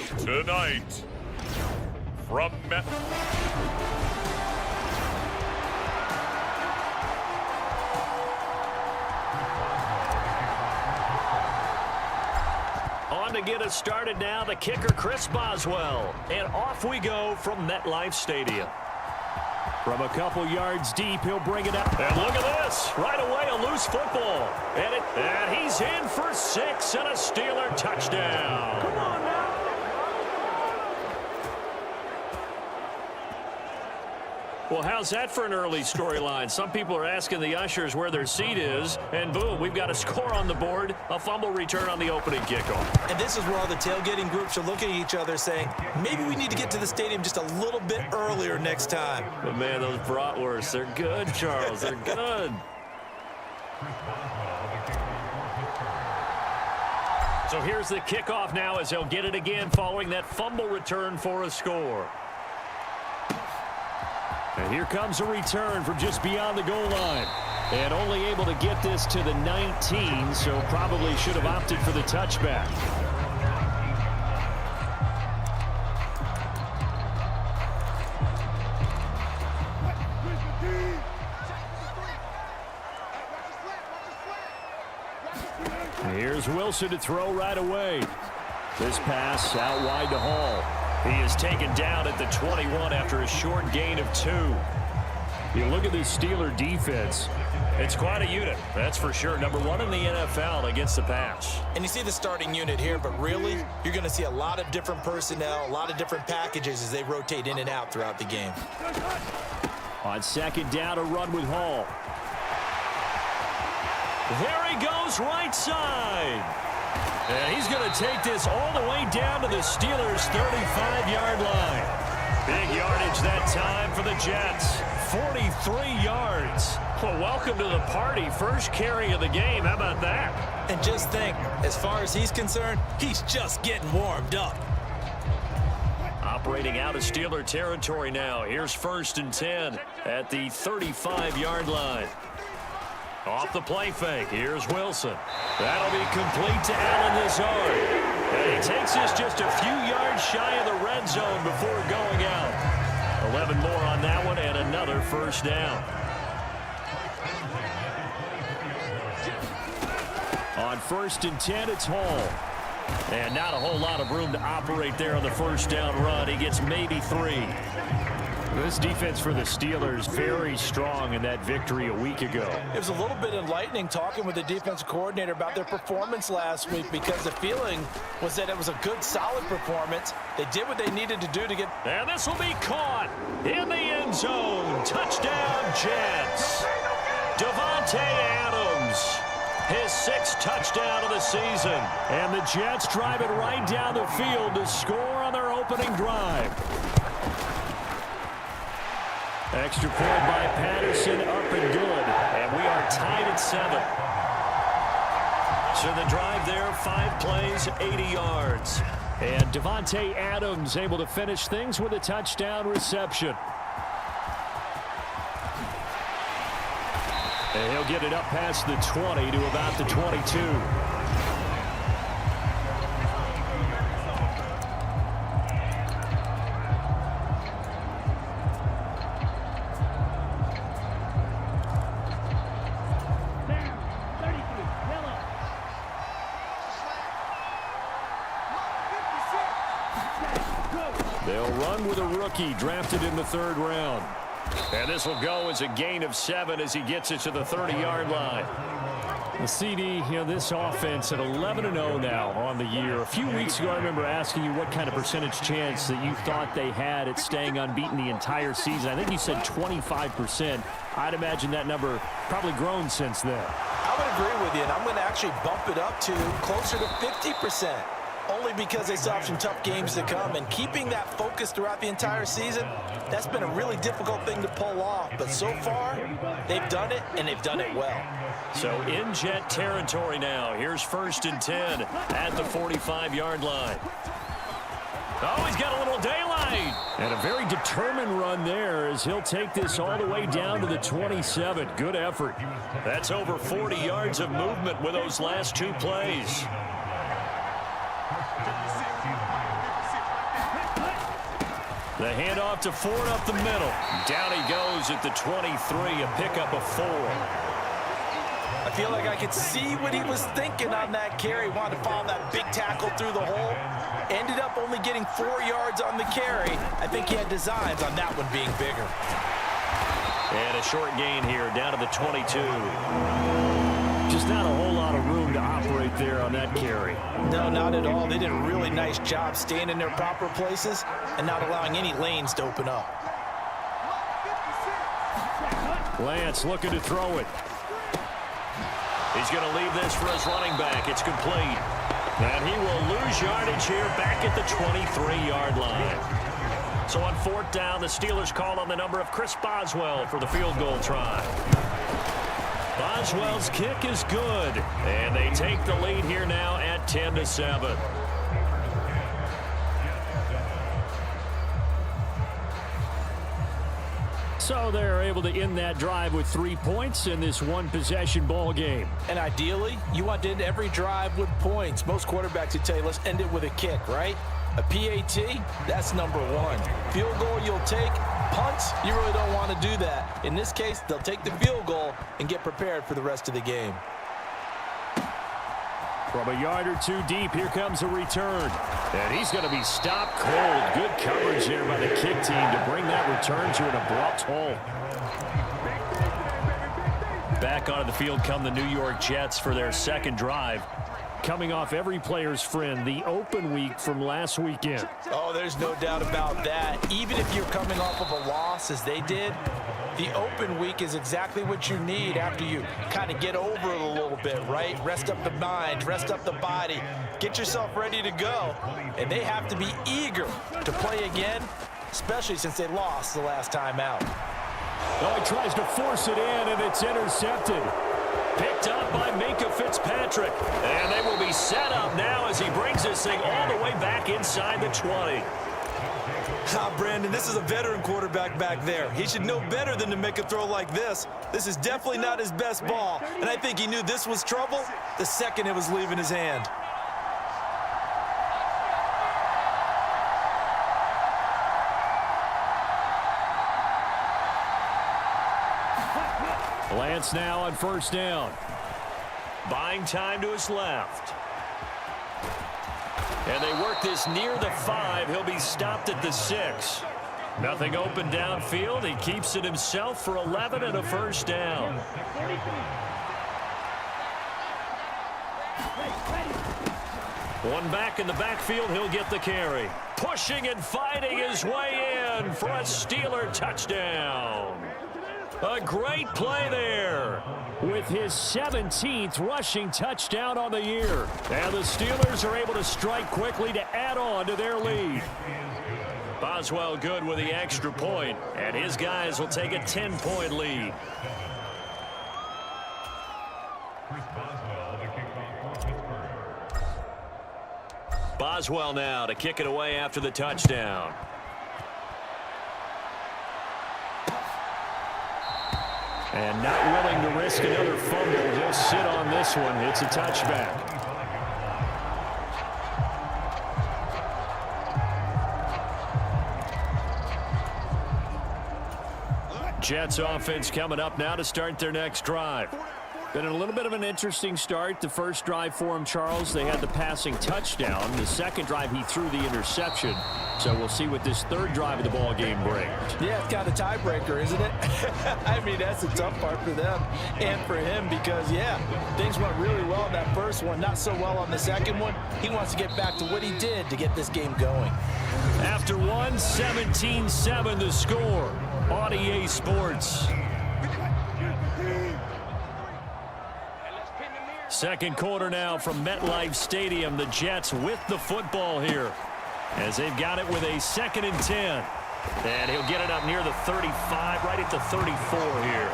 Tonight, from On to get us started now, the kicker, Chris Boswell. And off we go from MetLife Stadium. From a couple yards deep, he'll bring it up. And look at this. Right away, a loose football. And he's in for 6 and a Steeler touchdown. Come on now. Well, how's that for an early storyline? Some people are asking the ushers where their seat is, and boom, we've got a score on the board, a fumble return on the opening kickoff. And this is where all the tailgating groups are looking at each other saying, maybe we need to get to the stadium just a little bit earlier next time. But man, those bratwursts, they're good, Charles. They're good. So here's the kickoff now as they'll get it again following that fumble return for a score. And here comes a return from just beyond the goal line. And only able to get this to the 19, so probably should have opted for the touchback. And here's Wilson to throw right away. This pass out wide to Hall. He is taken down at the 21 after a short gain of 2. You look at this Steeler defense. It's quite a unit, that's for sure. Number 1 in the NFL against the pass. And you see the starting unit here, but really, you're going to see a lot of different personnel, a lot of different packages as they rotate in and out throughout the game. On second down, a run with Hall. There he goes, right side. And he's going to take this all the way down to the Steelers' 35-yard line. Big yardage that time for the Jets. 43 yards. Well, welcome to the party. First carry of the game. How about that? And just think, as far as he's concerned, he's just getting warmed up. Operating out of Steeler territory now. Here's 1st and 10 at the 35-yard line. Off the play fake, here's Wilson. That'll be complete to Allen Lazard. And he takes this just a few yards shy of the red zone before going out. 11 more on that one and another first down. On 1st and 10, it's Hall. And not a whole lot of room to operate there on the first down run. He gets maybe 3. This defense for the Steelers very strong in that victory a week ago. It was a little bit enlightening talking with the defensive coordinator about their performance last week because the feeling was that it was a good, solid performance. They did what they needed to do to get... And this will be caught in the end zone. Touchdown, Jets. Davante Adams. His 6th touchdown of the season. And the Jets drive it right down the field to score on their opening drive. Extra point by Patterson, up and good. And we are tied at 7. So the drive there, 5 plays, 80 yards. And Davante Adams able to finish things with a touchdown reception. And he'll get it up past the 20 to about the 22. They'll run with a rookie drafted in the 3rd round. And this will go as a gain of 7 as he gets it to the 30-yard line. The CD, this offense at 11-0 now on the year. A few weeks ago, I remember asking you what kind of percentage chance that you thought they had at staying unbeaten the entire season. I think you said 25%. I'd imagine that number probably grown since then. I would agree with you, and I'm going to actually bump it up to closer to 50%. Only because they still have some tough games to come. And keeping that focus throughout the entire season, that's been a really difficult thing to pull off. But so far, they've done it, and they've done it well. So in Jet territory now. Here's 1st and 10 at the 45-yard line. Oh, he's got a little daylight. And a very determined run there as he'll take this all the way down to the 27. Good effort. That's over 40 yards of movement with those last 2 plays. The handoff to Ford up the middle. Down he goes at the 23, a pickup of 4. I feel like I could see what he was thinking on that carry. Wanted to follow that big tackle through the hole. Ended up only getting 4 yards on the carry. I think he had designs on that one being bigger. And a short gain here, down to the 22. Just not a whole lot of room to operate there on that carry. No, not at all. They did a really nice job staying in their proper places and not allowing any lanes to open up. Lance looking to throw it. He's going to leave this for his running back. It's complete. And he will lose yardage here back at the 23-yard line. So on 4th down, the Steelers call on the number of Chris Boswell for the field goal try. Boswell's kick is good. And they take the lead here now at 10-7. So they're able to end that drive with 3 points in this one-possession ball game. And ideally, you want to end every drive with points. Most quarterbacks would tell you, let's end it with a kick, right? A PAT, that's number 1. Field goal you'll take. Punts, you really don't want to do that. In this case, they'll take the field goal and get prepared for the rest of the game. From a yard or 2 deep, here comes a return. And he's going to be stopped cold. Good coverage there by the kick team to bring that return to an abrupt halt. Back onto the field come the New York Jets for their second drive. Coming off every player's friend, the open week from last weekend. Oh, there's no doubt about that. Even if you're coming off of a loss as they did, the open week is exactly what you need after you kind of get over it a little bit, right? Rest up the mind, rest up the body, get yourself ready to go. And they have to be eager to play again, especially since they lost the last time out. Oh, he tries to force it in, and it's intercepted. Picked up by Minkah Fitzpatrick. And they will be set up now as he brings this thing all the way back inside the 20. Brandon, this is a veteran quarterback back there. He should know better than to make a throw like this. This is definitely not his best ball, and I think he knew this was trouble the second it was leaving his hand. Lance now on 1st down. Buying time to his left. And they work this near the 5. He'll be stopped at the 6. Nothing open downfield. He keeps it himself for 11 and a 1st down. One back in the backfield. He'll get the carry. Pushing and fighting his way in for a Steeler touchdown. A great play there with his 17th rushing touchdown on the year. And the Steelers are able to strike quickly to add on to their lead. Boswell good with the extra point, and his guys will take a 10-point lead. Boswell now to kick it away after the touchdown. And not willing to risk another fumble. He'll sit on this one. It's a touchback. Jets offense coming up now to start their next drive. Been a little bit of an interesting start. The first drive for him, Charles, they had the passing touchdown. The second drive, he threw the interception. So we'll see what this third drive of the ball game brings. Yeah, it's kind of a tiebreaker, isn't it? I mean, that's the tough part for them and for him because, yeah, things went really well on that first one, not so well on the second one. He wants to get back to what he did to get this game going. After one, 17-7 the score on EA Sports. Second quarter now from MetLife Stadium. The Jets with the football here as they've got it with a 2nd and 10. And he'll get it up near the 35, right at the 34 here.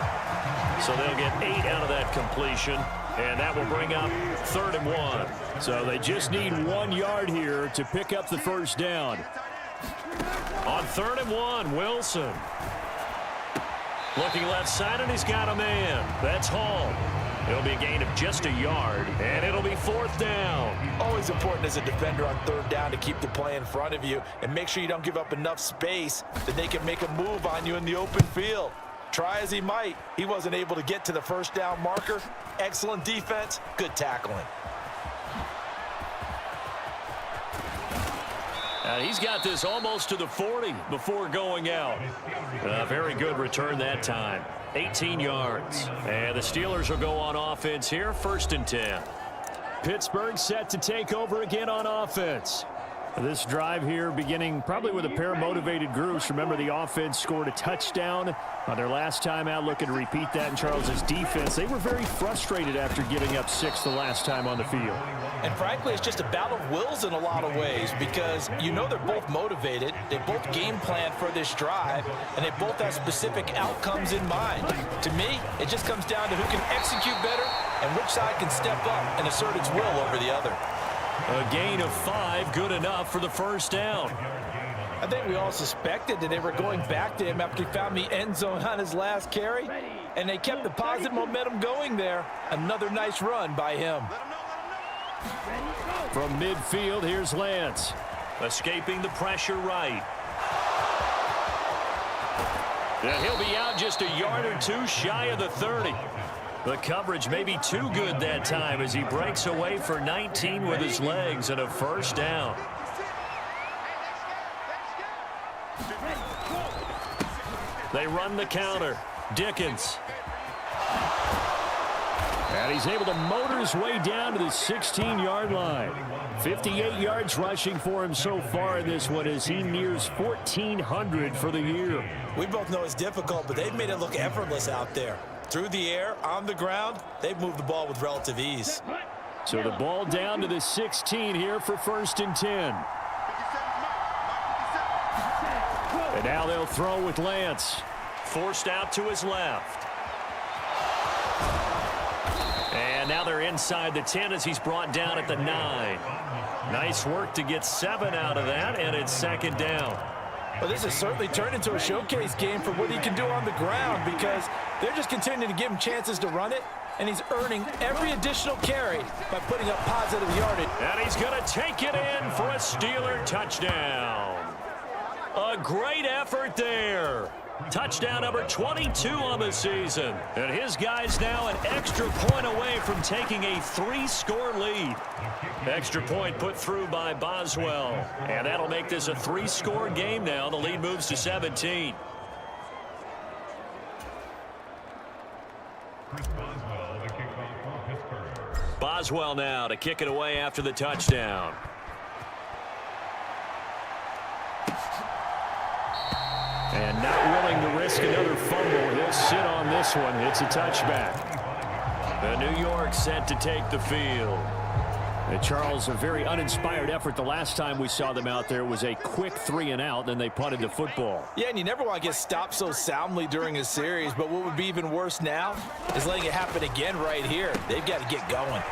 So they'll get 8 out of that completion, and that will bring up 3rd and 1. So they just need 1 yard here to pick up the first down. On 3rd and 1, Wilson. Looking left side, and he's got a man. That's Hall. It'll be a gain of just a yard, and it'll be fourth down. Always important as a defender on third down to keep the play in front of you and make sure you don't give up enough space that they can make a move on you in the open field. Try as he might, he wasn't able to get to the first down marker. Excellent defense, good tackling. He's got this almost to the 40 before going out. Very good return that time. 18 yards. And the Steelers will go on offense here, 1st and 10. Pittsburgh set to take over again on offense. This drive here beginning probably with a pair of motivated groups. Remember, the offense scored a touchdown on their last time out. Looking to repeat that in Charles's defense. They were very frustrated after giving up 6 the last time on the field. And frankly, it's just a battle of wills in a lot of ways because you know they're both motivated. They both game plan for this drive, and they both have specific outcomes in mind. To me, it just comes down to who can execute better and which side can step up and assert its will over the other. A gain of 5, good enough for the first down. I think we all suspected that they were going back to him after he found the end zone on his last carry, and they kept the positive momentum going there. Another nice run by him. From midfield, here's Lance. Escaping the pressure right. And he'll be out just a yard or two shy of the 30. The coverage may be too good that time as he breaks away for 19 with his legs and a first down. They run the counter. Dickens. And he's able to motor his way down to the 16-yard line. 58 yards rushing for him so far in this one as he nears 1,400 for the year. We both know it's difficult, but they've made it look effortless out there. Through the air, on the ground, they've moved the ball with relative ease. So the ball down to the 16 here for 1st and 10. And now they'll throw with Lance. Forced out to his left. And now they're inside the 10 as he's brought down at the 9. Nice work to get 7 out of that, and it's 2nd down. Well, this has certainly turned into a showcase game for what he can do on the ground because they're just continuing to give him chances to run it, and he's earning every additional carry by putting up positive yardage. And he's going to take it in for a Steeler touchdown. A great effort there. Touchdown number 22 on the season. And his guy's now an extra point away from taking a 3-score lead. Extra point put through by Boswell. And that'll make this a 3-score game now. The lead moves to 17. Boswell now to kick it away after the touchdown. And not willing to risk another fumble. He'll sit on this one. It's a touchback. The New York set to take the field. And Charles, a very uninspired effort. The last time we saw them out there was a quick 3-and-out, then they punted the football. Yeah, and you never want to get stopped so soundly during a series, but what would be even worse now is letting it happen again right here. They've got to get going.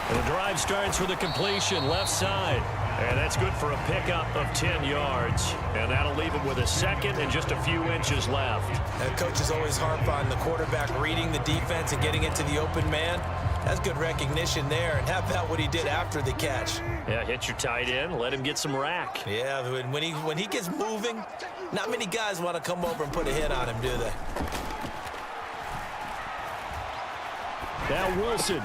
And the drive starts with a completion left side. And that's good for a pickup of 10 yards. And that'll leave him with a 2nd and just a few inches left. And coaches always harp on the quarterback reading the defense and getting into the open man. That's good recognition there. And how about what he did after the catch? Yeah, hit your tight end, let him get some rack. Yeah, when he gets moving, not many guys want to come over and put a hit on him, do they? Now Wilson.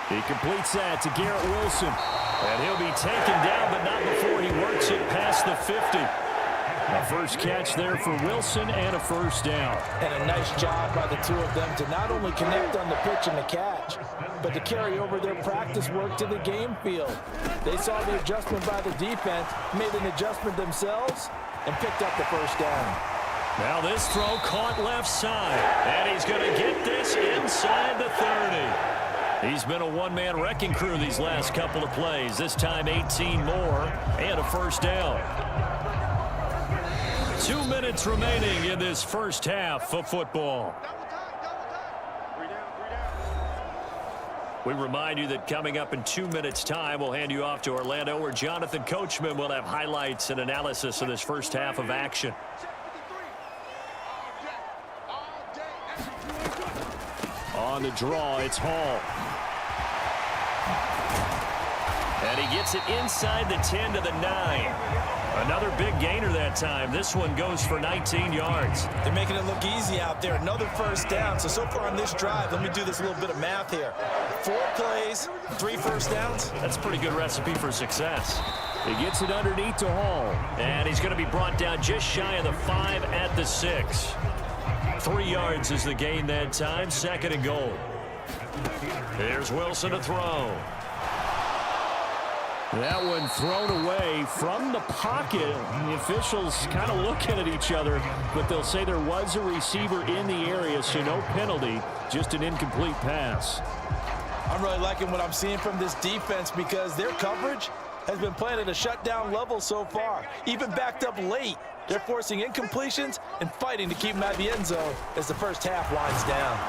He completes that to Garrett Wilson. And he'll be taken down, but not before he works it past the 50. A first catch there for Wilson and a first down. And a nice job by the two of them to not only connect on the pitch and the catch, but to carry over their practice work to the game field. They saw the adjustment by the defense, made an adjustment themselves, and picked up the first down. Now this throw caught left side, and he's going to get this inside the 30. He's been a one-man wrecking crew these last couple of plays. This time 18 more and a first down. 2 minutes remaining in this first half of football. We remind you that coming up in 2 minutes' time, we'll hand you off to Orlando, where Jonathan Coachman will have highlights and analysis of this first half of action. on the draw. It's Hall. And he gets it inside the 10 to the 9. Another big gainer that time. This one goes for 19 yards. They're making it look easy out there. Another first down. So far on this drive, let me do this little bit of math here. 4 plays, 3 first downs. That's a pretty good recipe for success. He gets it underneath to Hall. And he's going to be brought down just shy of the 5 at the 6. 3 yards is the gain that time. 2nd and goal. Here's Wilson to throw. That one thrown away from the pocket. The officials kind of looking at each other, but they'll say there was a receiver in the area, so no penalty, just an incomplete pass. I'm really liking what I'm seeing from this defense because their coverage has been playing at a shutdown level so far. Even backed up late, they're forcing incompletions and fighting to keep them out of the end zone as the first half winds down.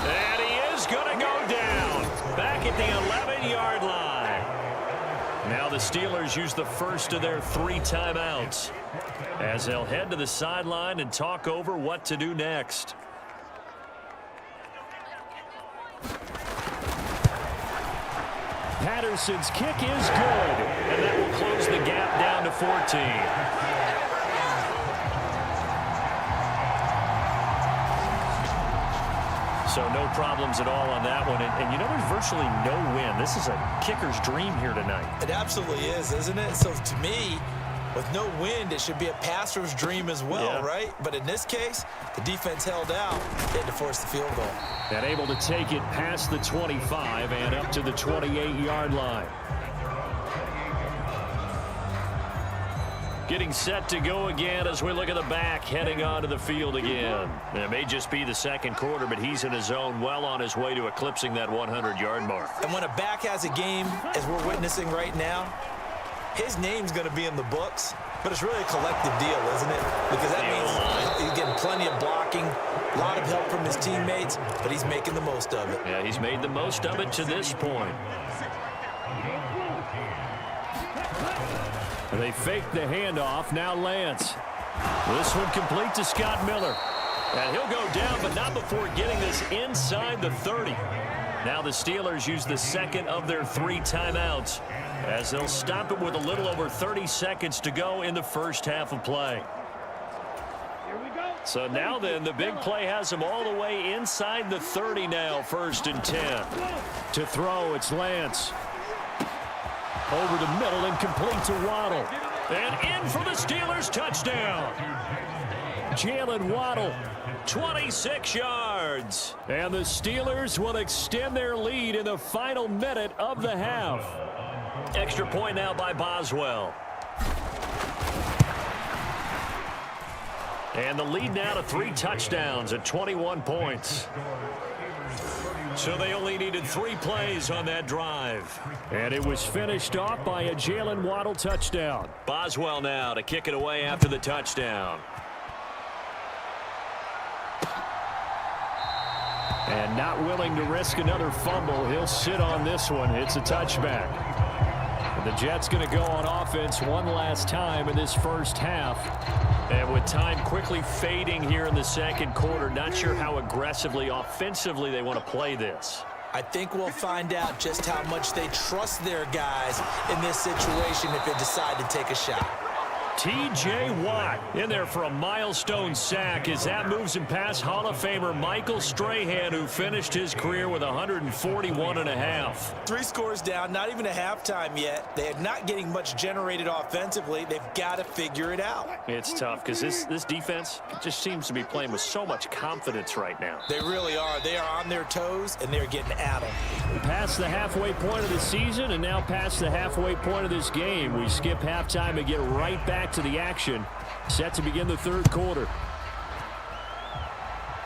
And he is going to go down back at the 11-yard line. Now the Steelers use the first of their 3 timeouts as they'll head to the sideline and talk over what to do next. Patterson's kick is good. And that will close the gap down to 14. So no problems at all on that one. And you know, there's virtually no wind. This is a kicker's dream here tonight. It absolutely is, isn't it? So to me, with no wind, it should be a passer's dream as well, right? But in this case, the defense held out. They had to force the field goal. And able to take it past the 25 and up to the 28-yard line. Getting set to go again as we look at the back heading onto the field again. It may just be the second quarter, but he's in his zone, well on his way to eclipsing that 100-yard mark. And when a back has a game, as we're witnessing right now, his name's going to be in the books, but it's really a collective deal, isn't it? Because that means he's getting plenty of blocking, a lot of help from his teammates, but he's making the most of it. Yeah, he's made the most of it to this point. They fake the handoff. Now Lance. This one complete to Scott Miller. And he'll go down, but not before getting this inside the 30. Now the Steelers use the second of their 3 timeouts as they'll stop it with a little over 30 seconds to go in the first half of play. So now then, the big play has them all the way inside the 30 now, 1st and 10. To throw, it's Lance. Over the middle and complete to Waddle. And in for the Steelers, touchdown. Jalen Waddle. 26 yards. And the Steelers will extend their lead in the final minute of the half. Extra point now by Boswell. And the lead now to 3 touchdowns at 21 points. So they only needed 3 plays on that drive. And it was finished off by a Jalen Waddle touchdown. Boswell now to kick it away after the touchdown. And not willing to risk another fumble, he'll sit on this one. It's a touchback. And the Jets going to go on offense one last time in this first half. And with time quickly fading here in the second quarter, not sure how aggressively, offensively they want to play this. I think we'll find out just how much they trust their guys in this situation if they decide to take a shot. T.J. Watt in there for a milestone sack as that moves him past Hall of Famer Michael Strahan, who finished his career with 141.5. 3 scores down, not even a halftime yet. They're not getting much generated offensively. They've got to figure it out. It's tough because this defense just seems to be playing with so much confidence right now. They really are. They are on their toes, and they're getting at them. Past the halfway point of the season and now past the halfway point of this game. We skip halftime and get right back to the action. Set to begin the third quarter.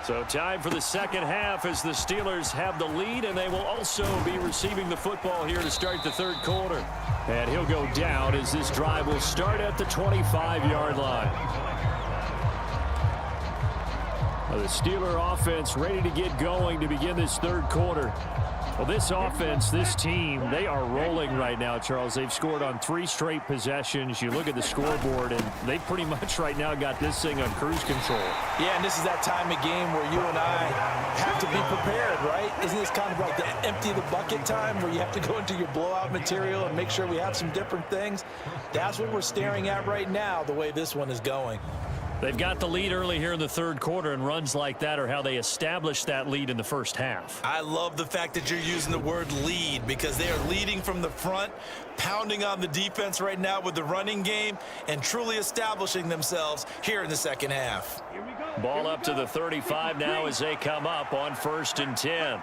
So time for the second half as the Steelers have the lead, and they will also be receiving the football here to start the third quarter. And he'll go down as this drive will start at the 25-yard line. The Steeler offense ready to get going to begin this third quarter. Well, this offense, this team, they are rolling right now, Charles. They've scored on 3 straight possessions. You look at the scoreboard, and they pretty much right now got this thing on cruise control. Yeah, and this is that time of game where you and I have to be prepared, right? Isn't this kind of like the empty the bucket time where you have to go into your blowout material and make sure we have some different things? That's what we're staring at right now, the way this one is going. They've got the lead early here in the third quarter, and runs like that are how they established that lead in the first half. I love the fact that you're using the word lead because they are leading from the front, pounding on the defense right now with the running game, and truly establishing themselves here in the second half. Ball up to the 35 now as they come up on 1st and 10.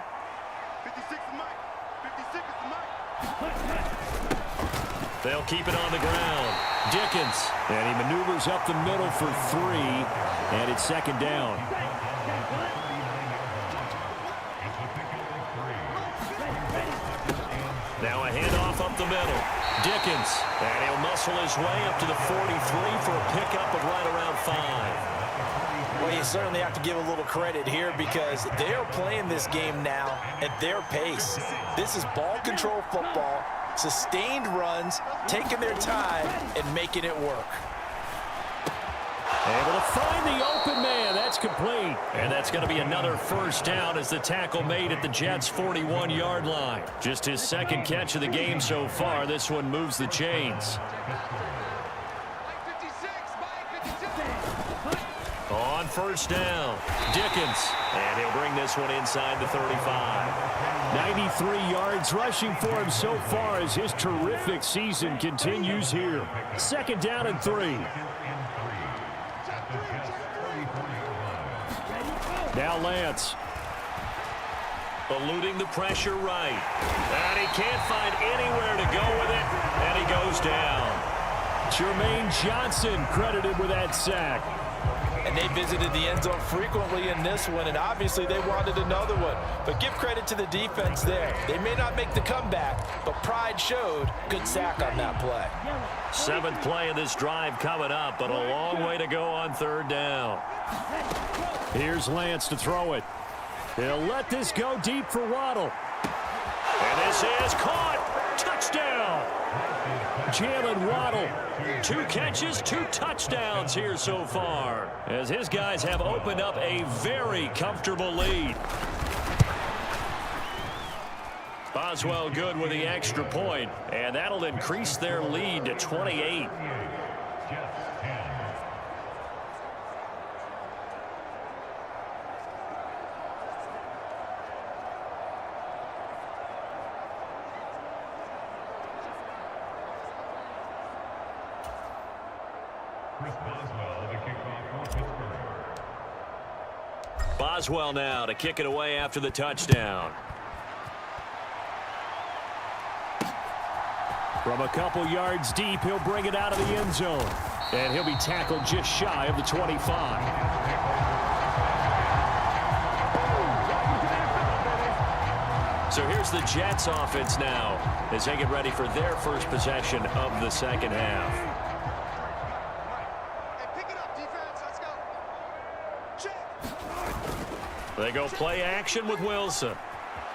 56 is Mike. 56 is Mike. They'll keep it on the ground. Dickens, and he maneuvers up the middle for 3, and it's 2nd down. Now a handoff up the middle. Dickens, and he'll muscle his way up to the 43 for a pickup of right around 5. Well, you certainly have to give a little credit here because they are playing this game now at their pace. This is ball control football, sustained runs, taking their time, and making it work. Able to find the open man. That's complete. And that's going to be another 1st down as the tackle made at the Jets' 41-yard line. Just his 2nd catch of the game so far. This one moves the chains. On 1st down, Dickens, and he'll bring this one inside the 35. 93 yards rushing for him so far as his terrific season continues here. 2nd down and 3. Now Lance. Eluding the pressure right. And he can't find anywhere to go with it, and he goes down. Jermaine Johnson credited with that sack. And they visited the end zone frequently in this one, and obviously they wanted another one. But give credit to the defense there. They may not make the comeback, but pride showed. Good sack on that play. 7th play of this drive coming up, but a long way to go on 3rd down. Here's Lance to throw it. He'll let this go deep for Waddle. And this is caught. Touchdown. Jalen Waddle. 2 catches, 2 touchdowns here so far, as his guys have opened up a very comfortable lead. Boswell good with the extra point, and that'll increase their lead to 28. Boswell now to kick it away after the touchdown. From a couple yards deep, he'll bring it out of the end zone. And he'll be tackled just shy of the 25. So here's the Jets offense now as they get ready for their first possession of the 2nd half. They go play action with Wilson.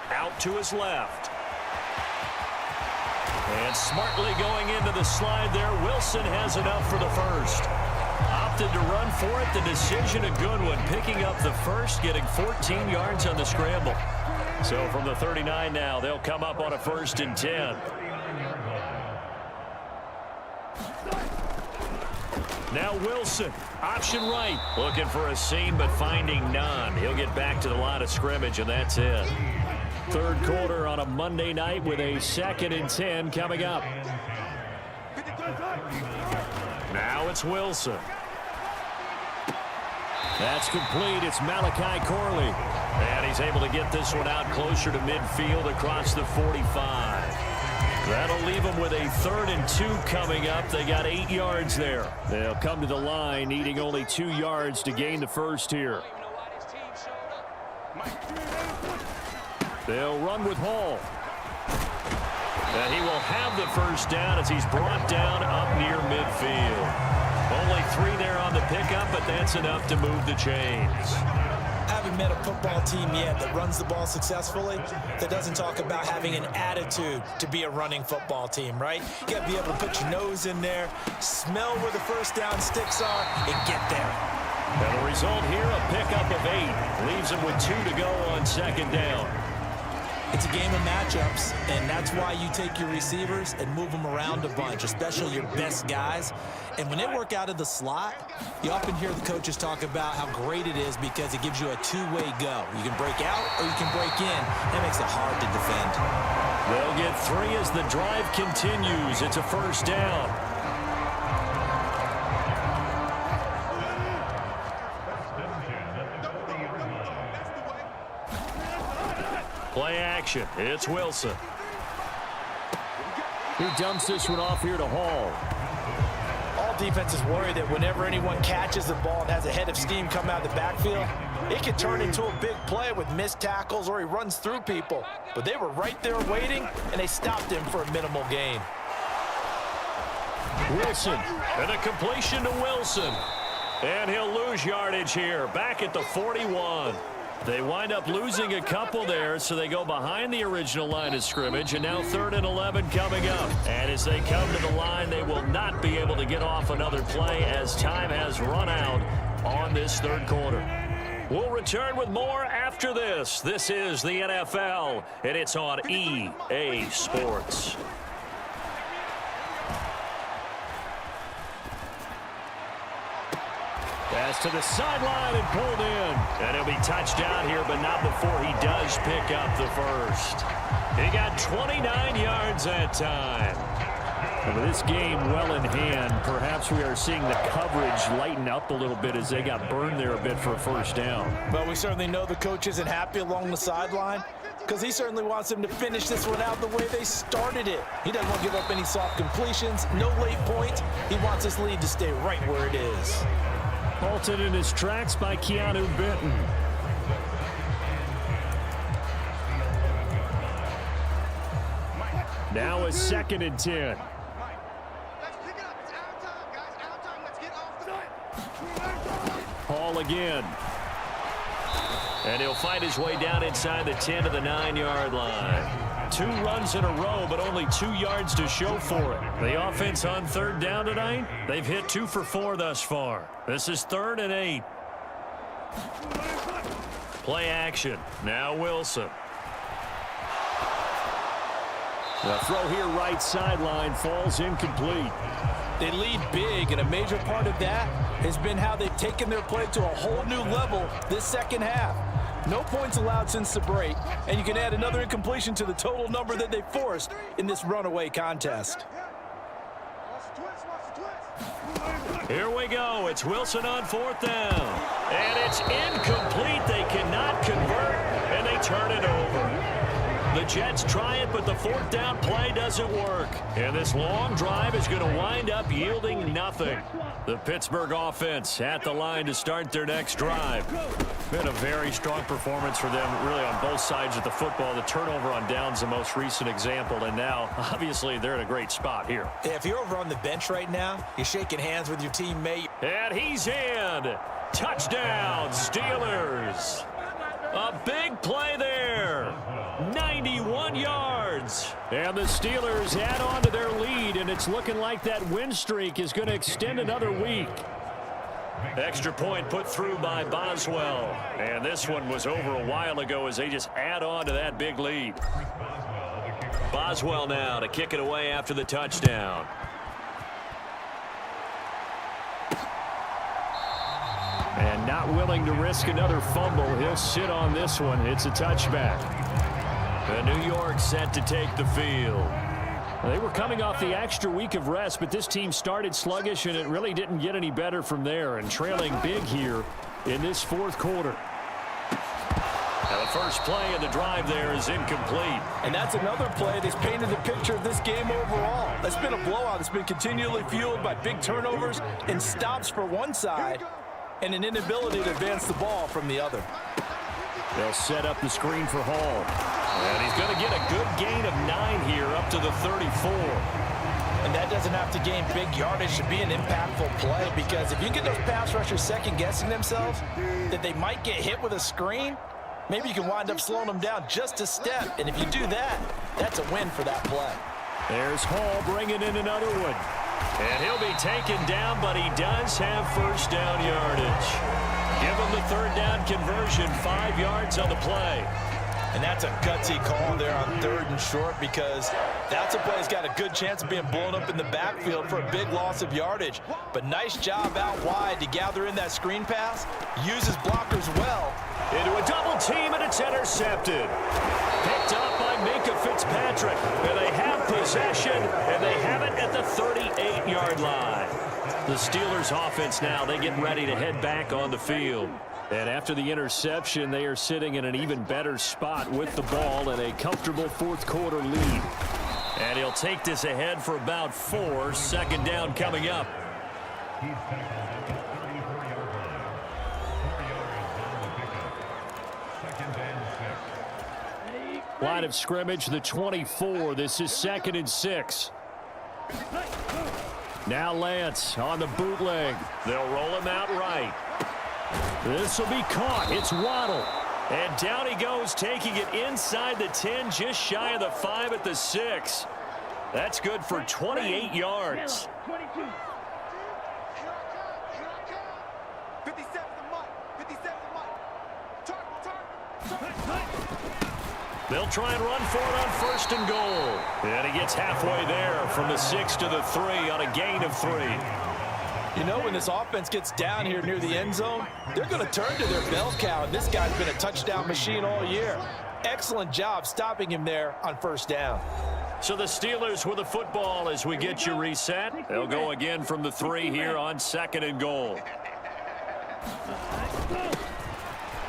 Out to his left. And smartly going into the slide there, Wilson has enough for the 1st. Opted to run for it. The decision a good one. Picking up the 1st, getting 14 yards on the scramble. So from the 39 now, they'll come up on a 1st and 10. Now Wilson, option right. Looking for a seam, but finding none. He'll get back to the line of scrimmage, and that's it. 3rd quarter on a Monday night with a 2nd and 10 coming up. Now it's Wilson. That's complete. It's Malachi Corley. And he's able to get this one out closer to midfield across the 45. That'll leave them with a 3rd and 2 coming up. They got 8 yards there. They'll come to the line needing only 2 yards to gain the 1st here. They'll run with Hall. And he will have the 1st down as he's brought down up near midfield. Only 3 there on the pickup, but that's enough to move the chains. haven't met a football team yet that runs the ball successfully that doesn't talk about having an attitude to be a running football team, right? You got to be able to put your nose in there, smell where the first down sticks are, and get there. And the result here, a pickup of 8. Leaves them with 2 to go on second down. It's a game of matchups, and that's why you take your receivers and move them around a bunch, especially your best guys. And when they work out of the slot, you often hear the coaches talk about how great it is because it gives you a two-way go. You can break out or you can break in. That makes it hard to defend. They'll get 3 as the drive continues. It's a first down. Play action. It's Wilson. He dumps this one off here to Hall. All defenses worry that whenever anyone catches the ball and has a head of steam come out of the backfield, it can turn into a big play with missed tackles or he runs through people. But they were right there waiting, and they stopped him for a minimal gain. Wilson. And a completion to Wilson. And he'll lose yardage here. Back at the 41. They wind up losing a couple there, so they go behind the original line of scrimmage, and now 3rd and 11 coming up. And as they come to the line, they will not be able to get off another play as time has run out on this third quarter. We'll return with more after this. This is the NFL, and it's on EA Sports. Pass to the sideline and pulled in. And he'll be touchdown here, but not before he does pick up the first. He got 29 yards that time. And with this game well in hand, perhaps we are seeing the coverage lighten up a little bit as they got burned there a bit for a first down. Well, we certainly know the coach isn't happy along the sideline because he certainly wants them to finish this one out the way they started it. He doesn't want to give up any soft completions, no late points. He wants this lead to stay right where it is. Halted in his tracks by Keanu Benton. Now a 2nd and 10. Let's pick it up. It's our time, guys. Our time. Let's get off the field. Hall again. And he'll fight his way down inside the 10 to the 9-yard line. 2 runs in a row, but only 2 yards to show for it. The offense on 3rd down tonight, they've hit 2 for 4 thus far. This is 3rd and 8. Play action. Now Wilson. The throw here right sideline falls incomplete. They lead big, and a major part of that has been how they've taken their play to a whole new level this second half. No points allowed since the break, and you can add another incompletion to the total number that they forced in this runaway contest. Here we go. It's Wilson on 4th down. And it's incomplete. They cannot convert, and they turn it over. The Jets try it, but the 4th down play doesn't work. And this long drive is going to wind up yielding nothing. The Pittsburgh offense at the line to start their next drive. Been a very strong performance for them, really, on both sides of the football. The turnover on downs the most recent example, and now, obviously, they're in a great spot here. Yeah, if you're over on the bench right now, you're shaking hands with your teammate. And he's in. Touchdown, Steelers. A big play there. 91 yards. And the Steelers add on to their lead, and it's looking like that win streak is going to extend another week. Extra point put through by Boswell. And this one was over a while ago as they just add on to that big lead. Boswell now to kick it away after the touchdown. And not willing to risk another fumble. He'll sit on this one. It's a touchback. The New York set to take the field. They were coming off the extra week of rest, but this team started sluggish, and it really didn't get any better from there, and trailing big here in this 4th quarter. Now the first play of the drive there is incomplete. And that's another play that's painted the picture of this game overall. It's been a blowout. It's been continually fueled by big turnovers and stops for one side and an inability to advance the ball from the other. They'll set up the screen for Hall. And he's going to get a good gain of 9 here up to the 34. And that doesn't have to gain big yardage to be an impactful play, because if you get those pass rushers second-guessing themselves that they might get hit with a screen, maybe you can wind up slowing them down just a step. And if you do that, that's a win for that play. There's Hall bringing in another one. And he'll be taken down, but he does have first down yardage. Give him the third down conversion, 5 yards on the play. And that's a gutsy call there on 3rd and short, because that's a play that's got a good chance of being blown up in the backfield for a big loss of yardage. But nice job out wide to gather in that screen pass. Uses blockers well. Into a double team, and it's intercepted. Picked up by Minka Fitzpatrick. And they have possession, and they have it at the 38-yard line. The Steelers offense now, they get ready to head back on the field. And after the interception, they are sitting in an even better spot with the ball and a comfortable fourth-quarter lead. And he'll take this ahead for about 4. Second down coming up. Line of scrimmage, the 24. This is 2nd and 6. Now Lance on the bootleg. They'll roll him out right. This will be caught. It's Waddle. And down he goes, taking it inside the 10, just shy of the 5 at the 6. That's good for 28 yards. 57 They'll try and run for it on 1st and goal. And he gets halfway there from the 6 to the 3 on a gain of 3. You know, when this offense gets down here near the end zone, they're going to turn to their bell cow, and this guy's been a touchdown machine all year. Excellent job stopping him there on 1st down. So the Steelers with the football as we get you reset. They'll go again from the 3 here on 2nd and goal.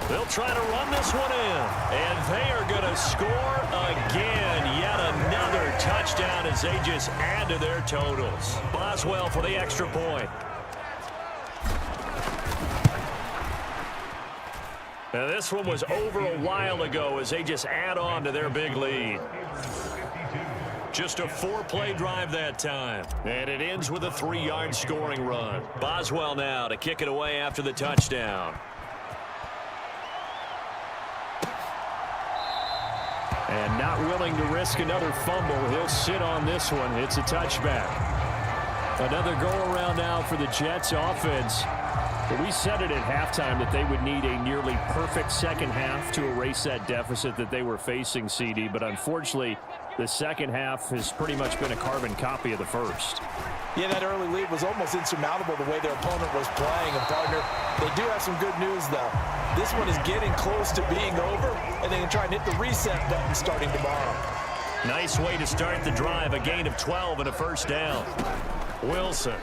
They'll try to run this one in, and they are going to score again. Yet another touchdown as they just add to their totals. Boswell for the extra point. Now this one was over a while ago as they just add on to their big lead. Just a 4-play drive that time. And it ends with a 3-yard scoring run. Boswell now to kick it away after the touchdown. And not willing to risk another fumble. He'll sit on this one. It's a touchback. Another go-around now for the Jets offense. We said it at halftime that they would need a nearly perfect second half to erase that deficit that they were facing, CD. But unfortunately, the second half has pretty much been a carbon copy of the first. Yeah, that early lead was almost insurmountable the way their opponent was playing. And, partner, they do have some good news, though. This one is getting close to being over, and they can try and hit the reset button starting tomorrow. Nice way to start the drive. A gain of 12 and a first down. Wilson.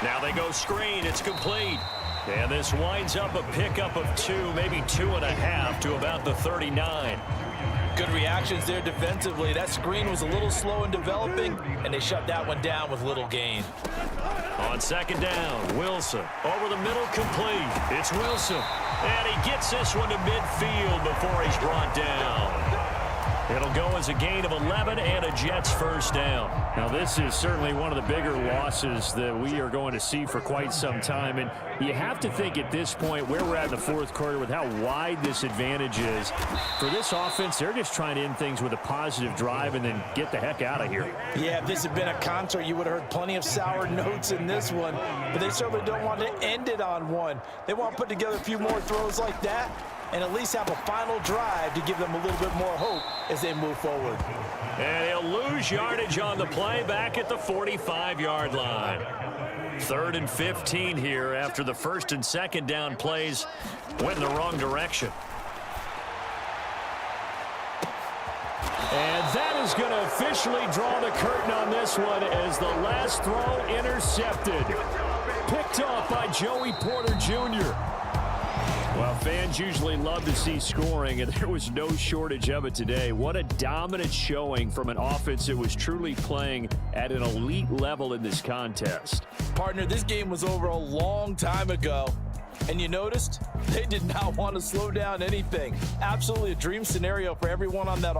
Now they go screen. It's complete. And this winds up a pickup of 2, maybe 2.5 to about the 39. Good reactions there defensively. That screen was a little slow in developing, and they shut that one down with little gain. On 2nd down, Wilson over the middle, complete. It's Wilson, and he gets this one to midfield before he's brought down. It'll go as a gain of 11 and a Jets first down. Now this is certainly one of the bigger losses that we are going to see for quite some time. And you have to think at this point where we're at in the fourth quarter with how wide this advantage is. For this offense, they're just trying to end things with a positive drive and then get the heck out of here. Yeah, if this had been a concert, you would have heard plenty of sour notes in this one. But they certainly don't want to end it on one. They want to put together a few more throws like that and at least have a final drive to give them a little bit more hope as they move forward. And he'll lose yardage on the play back at the 45-yard line. 3rd and 15 here after the 1st and 2nd down plays went in the wrong direction. And that is going to officially draw the curtain on this one as the last throw intercepted. Picked off by Joey Porter Jr. Well, fans usually love to see scoring, and there was no shortage of it today. What a dominant showing from an offense that was truly playing at an elite level in this contest. Partner, this game was over a long time ago, and you noticed they did not want to slow down anything. Absolutely a dream scenario for everyone on that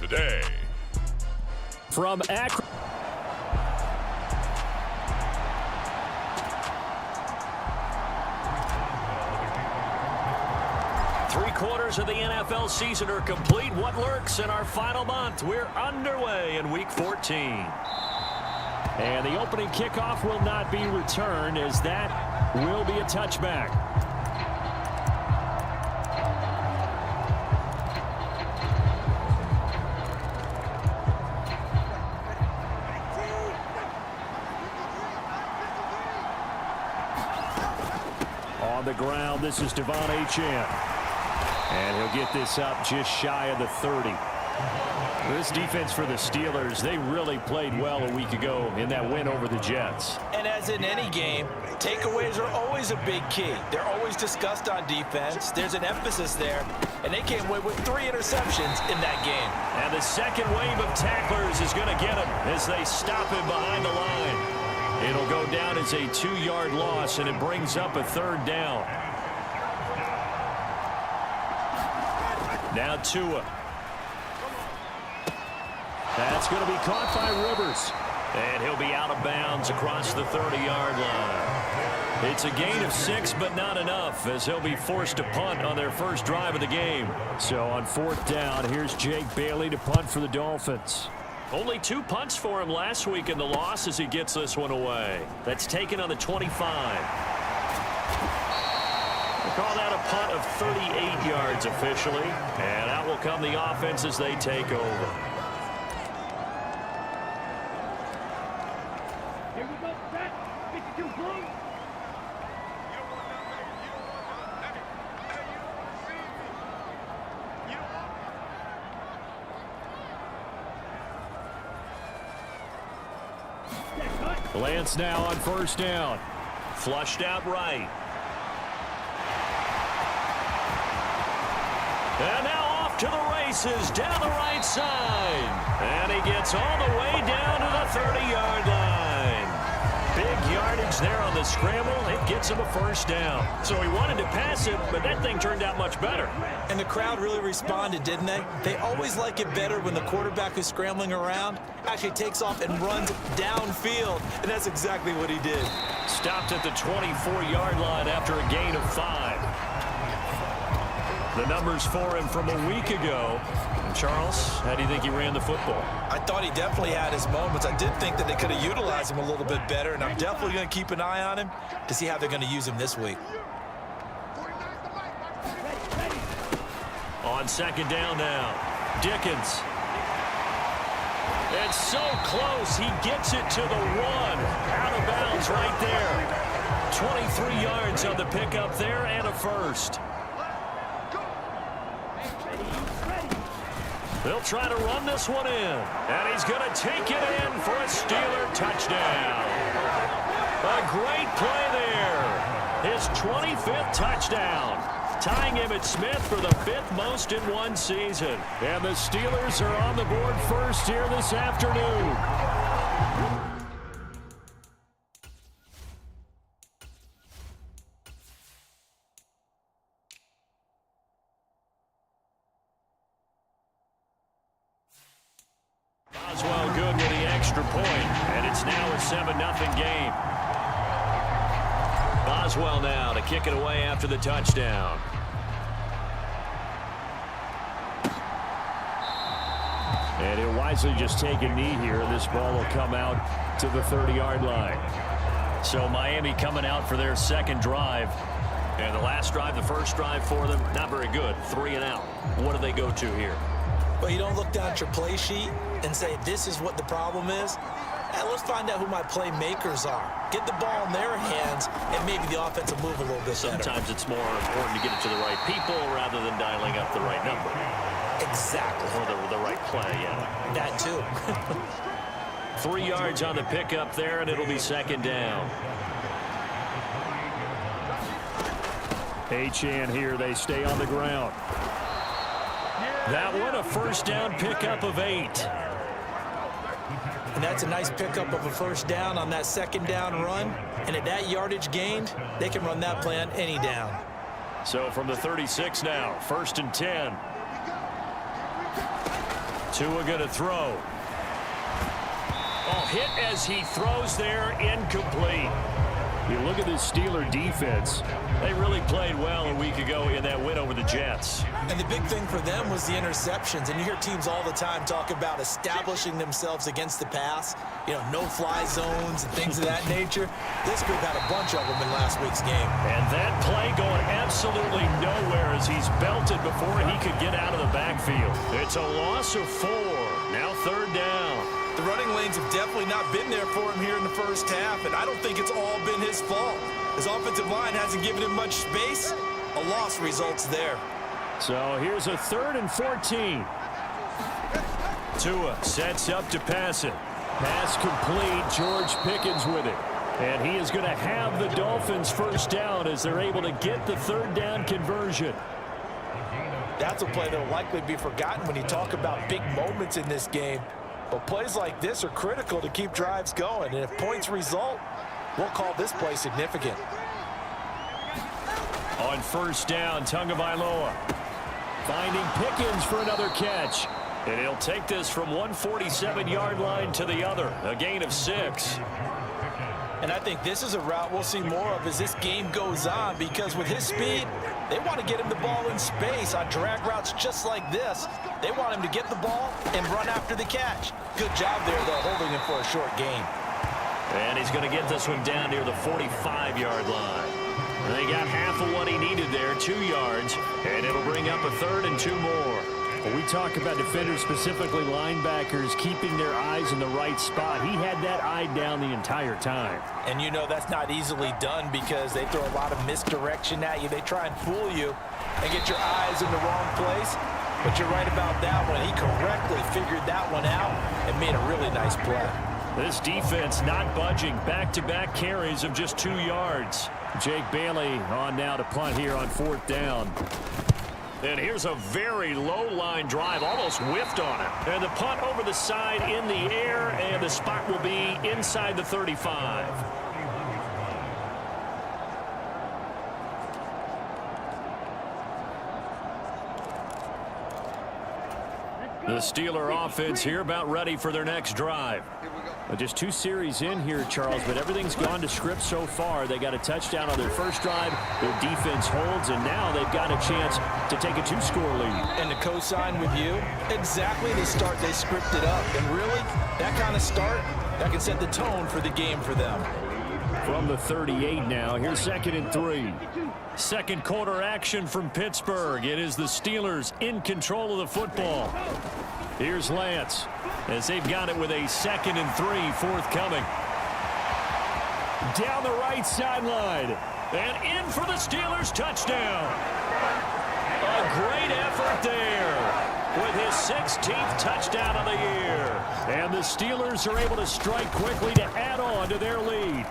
today. From Akron. Three-quarters of the NFL season are complete. What lurks in our final month? We're underway in Week 14. And the opening kickoff will not be returned, as that will be a touchback. On the ground, this is Devon Achane. And he'll get this up just shy of the 30. This defense for the Steelers, they really played well a week ago in that win over the Jets. And as in any game, takeaways are always a big key. They're always discussed on defense. There's an emphasis there. And they came away with 3 interceptions in that game. And the second wave of tacklers is going to get him as they stop him behind the line. It'll go down as a 2-yard loss, and it brings up a 3rd down. Now Tua. That's going to be caught by Rivers. And he'll be out of bounds across the 30-yard line. It's a gain of 6, but not enough, as he'll be forced to punt on their first drive of the game. So on 4th down, here's Jake Bailey to punt for the Dolphins. Only 2 punts for him last week in the loss as he gets this one away. That's taken on the 25. We'll call that a punt of 38 yards officially. And out will come the offense as they take over. Here we go, set. 52 blue. Lance now on 1st down. Flushed out right. And now off to the races down the right side. And he gets all the way down to the 30-yard line. Big yardage there on the scramble. It gets him a 1st down. So he wanted to pass it, but that thing turned out much better. And the crowd really responded, didn't they? They always like it better when the quarterback who's scrambling around actually takes off and runs downfield. And that's exactly what he did. Stopped at the 24-yard line after a gain of 5. The numbers for him from a week ago. And Charles, how do you think he ran the football? I thought he definitely had his moments. I did think that they could have utilized him a little bit better, and I'm definitely going to keep an eye on him to see how they're going to use him this week. On 2nd down now, Dickens. It's so close, he gets it to the 1. Out of bounds right there. 23 yards on the pickup there and a 1st. They'll try to run this one in. And he's going to take it in for a Steeler touchdown. A great play there. His 25th touchdown. Tying him at Smith for the 5th most in one season. And the Steelers are on the board first here this afternoon. Boswell good with the extra point, and it's now a 7-0 game. Boswell now to kick it away after the touchdown. And he'll wisely just take a knee here. This ball will come out to the 30-yard line. So Miami coming out for their 2nd drive. And the last drive, the first drive for them, not very good. 3 and out. What do they go to here? Well, you don't look down at your play sheet and say, this is what the problem is. Let's find out who my playmakers are. Get the ball in their hands, and maybe the offense will move a little bit better. Sometimes it's more important to get it to the right people rather than dialing up the right number. Exactly. Or the right play, yeah. That too. 3 yards on the pickup there, and it'll be 2nd down. Achane here, they stay on the ground. That one, a 1st down pickup of 8. And that's a nice pickup of a 1st down on that 2nd down run. And at that yardage gained, they can run that play on any down. So from the 36 now, 1st and 10. Tua going to throw. Oh, hit as he throws there, incomplete. You look at this Steeler defense. They really played well a week ago in that win over the Jets. And the big thing for them was the interceptions. And you hear teams all the time talk about establishing themselves against the pass. You know, no-fly zones and things of that nature. This group had a bunch of them in last week's game. And that play going absolutely nowhere as he's belted before he could get out of the backfield. It's a loss of 4. Now 3rd down. The running lanes have definitely not been there for him here in the first half, and I don't think it's all been his fault. His offensive line hasn't given him much space. A loss results there. So here's a 3rd and 14. Tua sets up to pass it. Pass complete. George Pickens with it. And he is going to have the Dolphins first down as they're able to get the 3rd down conversion. That's a play that will likely be forgotten when you talk about big moments in this game. But plays like this are critical to keep drives going. And if points result, we'll call this play significant. On 1st down, Tagovailoa finding Pickens for another catch. And he'll take this from 147-yard line to the other. A gain of 6. And I think this is a route we'll see more of as this game goes on, because with his speed, they want to get him the ball in space on drag routes just like this. They want him to get the ball and run after the catch. Good job there, though, holding him for a short gain. And he's going to get this one down near the 45-yard line. And they got half of what he needed there, 2 yards, and it'll bring up a 3rd and 2 more. When we talk about defenders, specifically linebackers, keeping their eyes in the right spot, he had that eye down the entire time. And you know that's not easily done because they throw a lot of misdirection at you. They try and fool you and get your eyes in the wrong place. But you're right about that one. He correctly figured that one out and made a really nice play. This defense not budging. Back-to-back carries of just 2 yards. Jake Bailey on now to punt here on 4th down. And here's a very low-line drive, almost whiffed on it. And the punt over the side in the air, and the spot will be inside the 35. The Steeler offense here about ready for their next drive. Just 2 series in here, Charles, but everything's gone to script so far. They got a touchdown on their first drive. Their defense holds, and now they've got a chance to take a 2-score lead. And to co-sign with you, exactly the start they scripted up. And really, that kind of start, that can set the tone for the game for them. From the 38 now, here's 2nd and 3. Second quarter action from Pittsburgh. It is the Steelers in control of the football. Here's Lance as they've got it with a 2nd and 3 forthcoming. Down the right sideline. And in for the Steelers touchdown. A great effort there with his 16th touchdown of the year. And the Steelers are able to strike quickly to add on to their lead.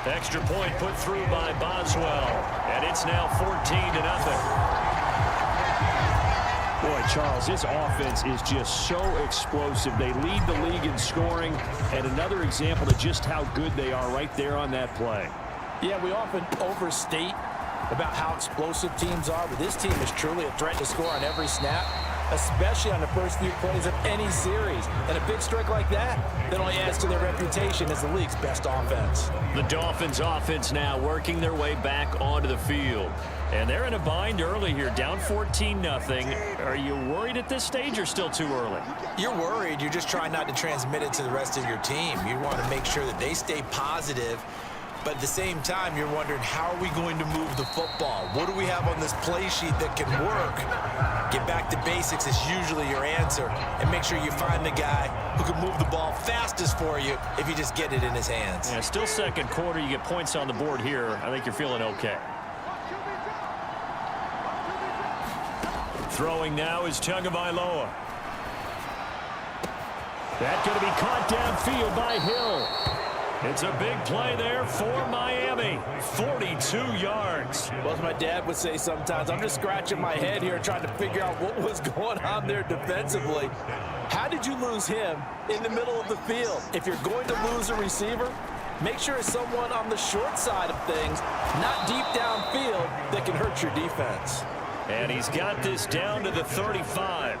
Extra point put through by Boswell. And it's now 14-0. Boy, Charles, this offense is just so explosive. They lead the league in scoring, and another example of just how good they are right there on that play. Yeah, we often overstate about how explosive teams are, but this team is truly a threat to score on every snap, especially on the first few plays of any series. And a big strike like that only adds to their reputation as the league's best offense. The Dolphins offense now working their way back onto the field. And they're in a bind early here, down 14-0. Are you worried at this stage or still too early? You're worried. You're just trying not to transmit it to the rest of your team. You want to make sure that they stay positive. But at the same time, you're wondering, how are we going to move the football? What do we have on this play sheet that can work? Get back to basics is usually your answer. And make sure you find the guy who can move the ball fastest for you if you just get it in his hands. Yeah, still second quarter. You get points on the board here. I think you're feeling okay. Throwing now is Tagovailoa. That's going to be caught downfield by Hill. It's a big play there for Miami. 42 yards. Well, as my dad would say sometimes, I'm just scratching my head here trying to figure out what was going on there defensively. How did you lose him in the middle of the field? If you're going to lose a receiver, make sure it's someone on the short side of things, not deep downfield, that can hurt your defense. And he's got this down to the 35.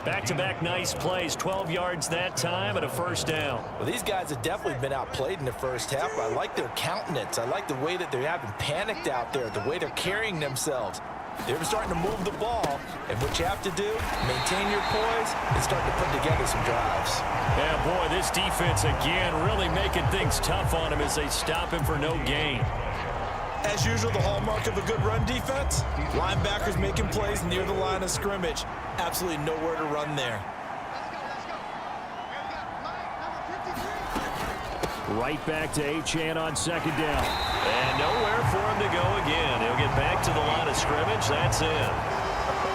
Back-to-back nice plays, 12 yards that time and a first down. Well, these guys have definitely been outplayed in the first half. I like their countenance. I like the way that they haven't panicked out there, the way they're carrying themselves. They're starting to move the ball, and what you have to do, maintain your poise and start to put together some drives. Yeah, boy, this defense again really making things tough on him as they stop him for no gain. As usual, the hallmark of a good run defense, linebackers making plays near the line of scrimmage. Absolutely nowhere to run there. Let's go. And we got Mike, number 53. Right back to Achane on second down. And nowhere for him to go again. He'll get back to the line of scrimmage. That's it.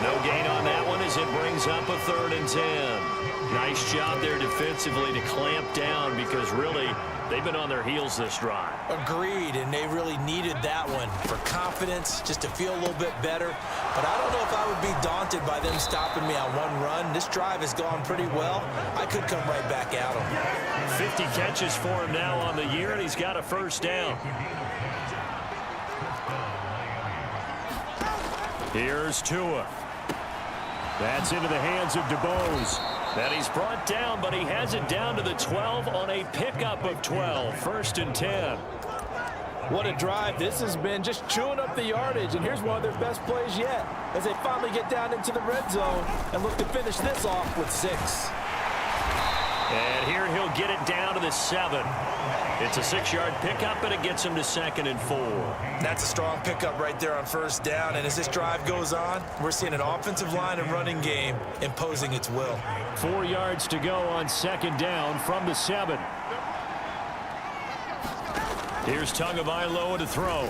No gain on that one as it brings up a 3rd and 10. Nice job there defensively to clamp down because really they've been on their heels this drive. Agreed, and they really needed that one for confidence, just to feel a little bit better. But I don't know if I would be daunted by them stopping me on one run. This drive has gone pretty well. I could come right back at them. 50 catches for him now on the year, and he's got a first down. Here's Tua. That's into the hands of DeBose. And he's brought down, but he has it down to the 12 on a pickup of 12. 1st and 10. What a drive. This has been just chewing up the yardage, and here's one of their best plays yet as they finally get down into the red zone and look to finish this off with 6. And here he'll get it down to the 7. It's a 6-yard pickup, and it gets him to 2nd and 4. That's a strong pickup right there on first down. And as this drive goes on, we're seeing an offensive line and running game imposing its will. 4 yards to go on second down from the 7. Here's Tagovailoa to throw.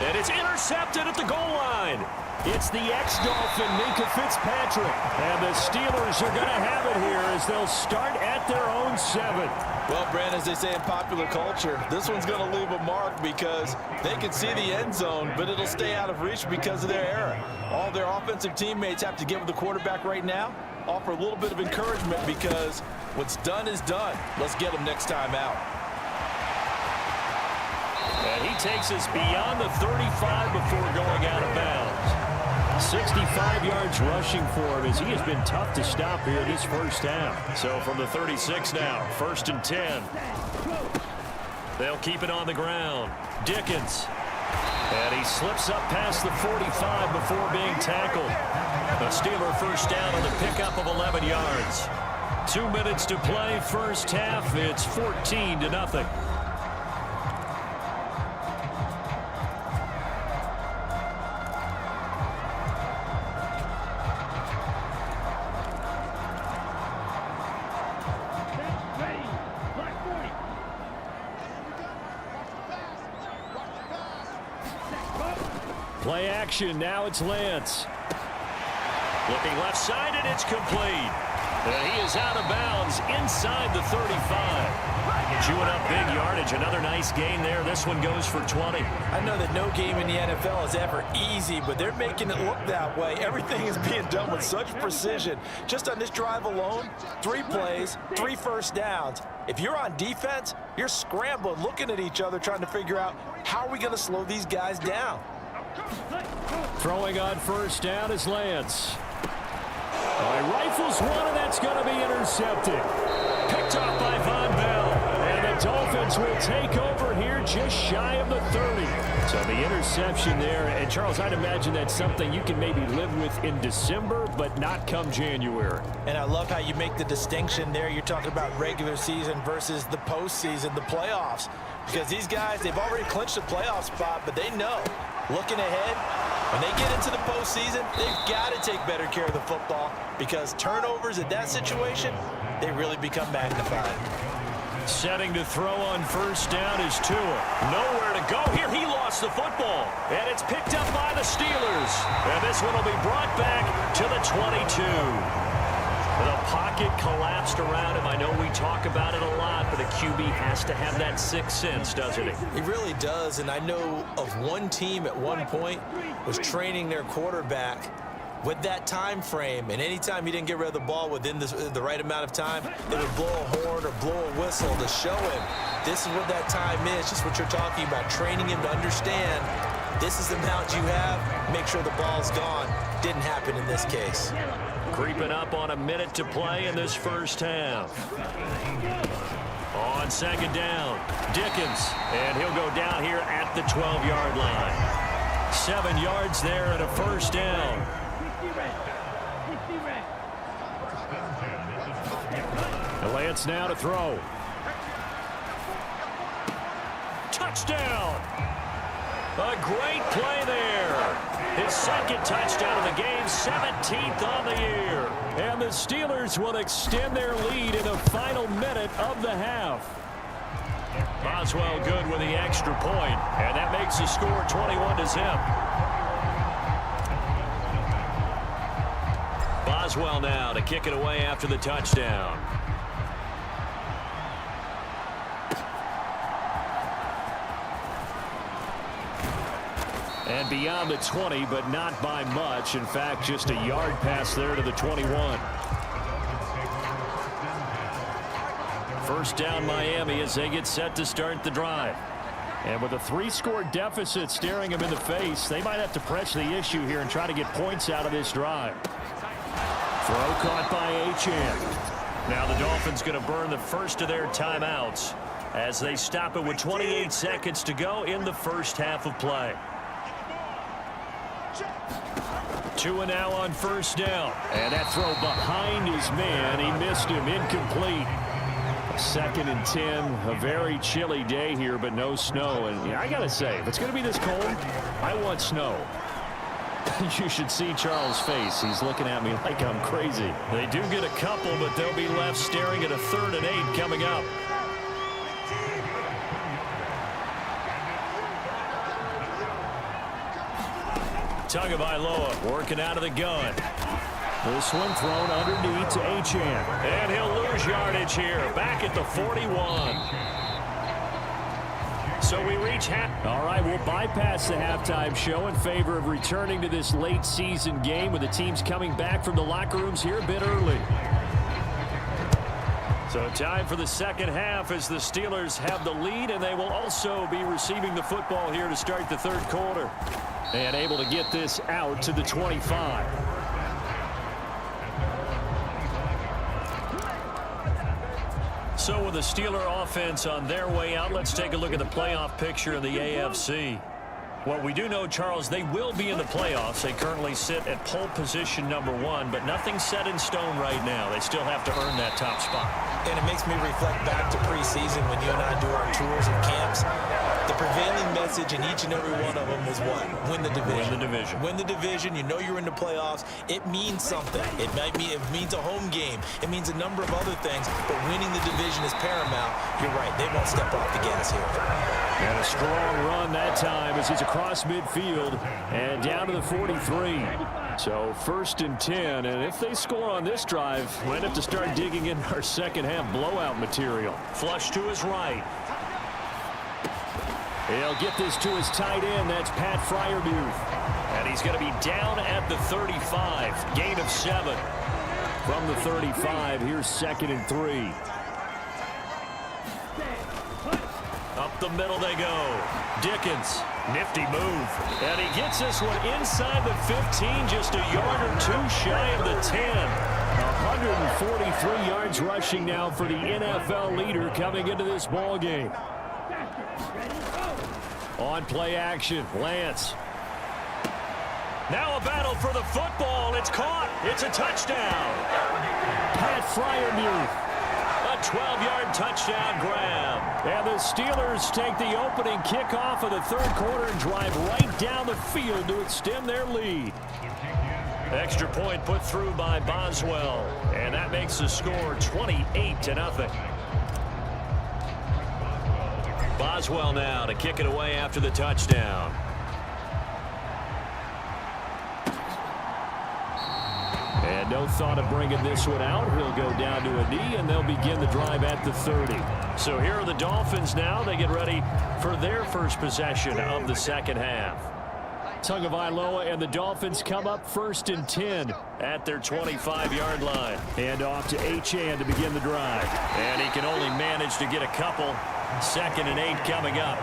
And it's intercepted at the goal line. It's the ex-Dolphin, Minkah Fitzpatrick. And the Steelers are going to have it here as they'll start at their own 7. Well, Brandon, as they say in popular culture, this one's going to leave a mark because they can see the end zone, but it'll stay out of reach because of their error. All their offensive teammates have to give the quarterback right now, offer a little bit of encouragement because what's done is done. Let's get them next time out. And he takes us beyond the 35 before going out of bounds. 65 yards rushing for him as he has been tough to stop here this first half. So from the 36 now, 1st and 10. They'll keep it on the ground. Dickens. And he slips up past the 45 before being tackled. A Steeler first down on the pickup of 11 yards. 2 minutes to play first half. It's 14-0. Play action. Now it's Lance. Looking left side, and it's complete. And he is out of bounds inside the 35. Chewing up big yardage. Another nice gain there. This one goes for 20. I know that no game in the NFL is ever easy, but they're making it look that way. Everything is being done with such precision. Just on this drive alone, 3 plays, 3 first downs. If you're on defense, you're scrambling, looking at each other, trying to figure out how are we going to slow these guys down. Throwing on first down is Lance. He rifles one, and that's going to be intercepted. Picked off by Von Bell. And the Dolphins will take over here just shy of the 30. So the interception there. And, Charles, I'd imagine that's something you can maybe live with in December, but not come January. And I love how you make the distinction there. You're talking about regular season versus the postseason, the playoffs. Because these guys, they've already clinched the playoff spot, but they know, looking ahead, when they get into the postseason, they've got to take better care of the football because turnovers in that situation, they really become magnified. Setting to throw on first down is Tua. Nowhere to go here. He lost the football. And it's picked up by the Steelers. And this one will be brought back to the 22. The pocket collapsed around him. I know we talk about it a lot, but a QB has to have that sixth sense, doesn't he? He really does, and I know of one team at one point was training their quarterback with that time frame, and anytime he didn't get rid of the ball within the right amount of time, they would blow a horn or blow a whistle to show him this is what that time is, just what you're talking about, training him to understand this is the amount you have, make sure the ball's gone. Didn't happen in this case. Creeping up on a minute to play in this first half. On second down, Dickens, and he'll go down here at the 12-yard line. 7 yards there and a first down. And Lance now to throw. Touchdown! A great play there. His second touchdown of the game, 17th on the year. And the Steelers will extend their lead in the final minute of the half. Boswell good with the extra point, and that makes the score 21-0. Boswell now to kick it away after the touchdown. And beyond the 20, but not by much. In fact, just a yard pass there to the 21. First down Miami as they get set to start the drive. And with a 3-score deficit staring them in the face, they might have to press the issue here and try to get points out of this drive. Throw caught by Achane. Now the Dolphins going to burn the first of their timeouts as they stop it with 28 seconds to go in the first half of play. Tua now on first down. And that throw behind his man. He missed him. Incomplete. 2nd and 10. A very chilly day here, but no snow. And I got to say, if it's going to be this cold, I want snow. You should see Charles' face. He's looking at me like I'm crazy. They do get a couple, but they'll be left staring at a 3rd and 8 coming up. Tagovailoa working out of the gun. This one thrown underneath to Achane. And he'll lose yardage here. Back at the 41. So we reach half. All right, we'll bypass the halftime show in favor of returning to this late season game with the teams coming back from the locker rooms here a bit early. So time for the second half as the Steelers have the lead, and they will also be receiving the football here to start the third quarter. And able to get this out to the 25. So with the Steeler offense on their way out, let's take a look at the playoff picture in the AFC. Well, we do know, Charles, they will be in the playoffs. They currently sit at pole position #1, but nothing's set in stone right now. They still have to earn that top spot. And it makes me reflect back to preseason when you and I do our tours of camps. The prevailing message in each and every one of them was what? Win the division. Win the division. Win the division. You know you're in the playoffs. It means something. It means a home game. It means a number of other things, but winning the division is paramount. You're right. They won't step off the gas here. And a strong run that time as he's across midfield and down to the 43. So 1st and 10, and if they score on this drive, we might have to start digging in our second half blowout material. Flush to his right. He'll get this to his tight end. That's Pat Freiermuth. And he's going to be down at the 35. Gain of 7. From the 35, here's 2nd and 3. Up the middle they go. Dickens, nifty move. And he gets this one inside the 15, just a yard or 2 shy of the 10. 143 yards rushing now for the NFL leader coming into this ball game. On play action, Lance. Now a battle for the football. It's caught. It's a touchdown. Pat Freiermuth. A 12-yard touchdown grab. And the Steelers take the opening kickoff of the third quarter and drive right down the field to extend their lead. Extra point put through by Boswell. And that makes the score 28-0. Boswell now to kick it away after the touchdown. And no thought of bringing this one out. He'll go down to a knee, and they'll begin the drive at the 30. So here are the Dolphins now. They get ready for their first possession of the second half. Tagovailoa and the Dolphins come up 1st and 10 at their 25-yard line. And off to Achane to begin the drive. And he can only manage to get a couple. 2nd and 8 coming up.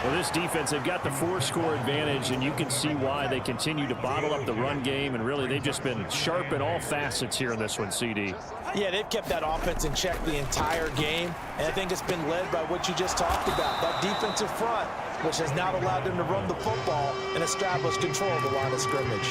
Well, this defense, they've got the 4-score advantage, and you can see why they continue to bottle up the run game, and really they've just been sharp in all facets here in this one, CD. Yeah, they've kept that offense in check the entire game, and I think it's been led by what you just talked about, that defensive front, which has not allowed them to run the football and establish control of the line of scrimmage.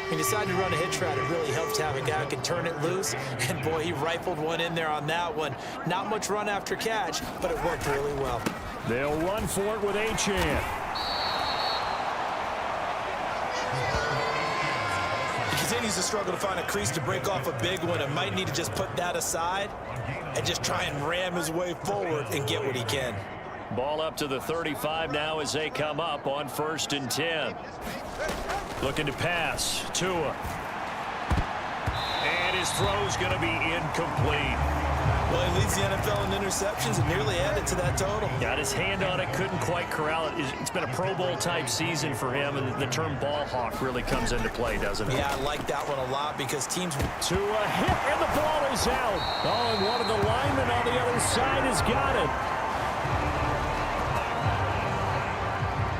He decided to run a hitch route. It really helps to have a guy who can turn it loose. And, boy, he rifled one in there on that one. Not much run after catch, but it worked really well. They'll run for it with Achane. He continues to struggle to find a crease to break off a big one and might need to just put that aside and just try and ram his way forward and get what he can. Ball up to the 35 now as they come up on 1st and 10. Looking to pass. Tua. And his throw's going to be incomplete. Well, he leads the NFL in interceptions and nearly added to that total. Got his hand on it, couldn't quite corral it. It's been a Pro Bowl type season for him, and the term ball hawk really comes into play, doesn't it? Yeah, I like that one a lot because teams... Tua hit, and the ball is out. Oh, and one of the linemen on the other side has got it.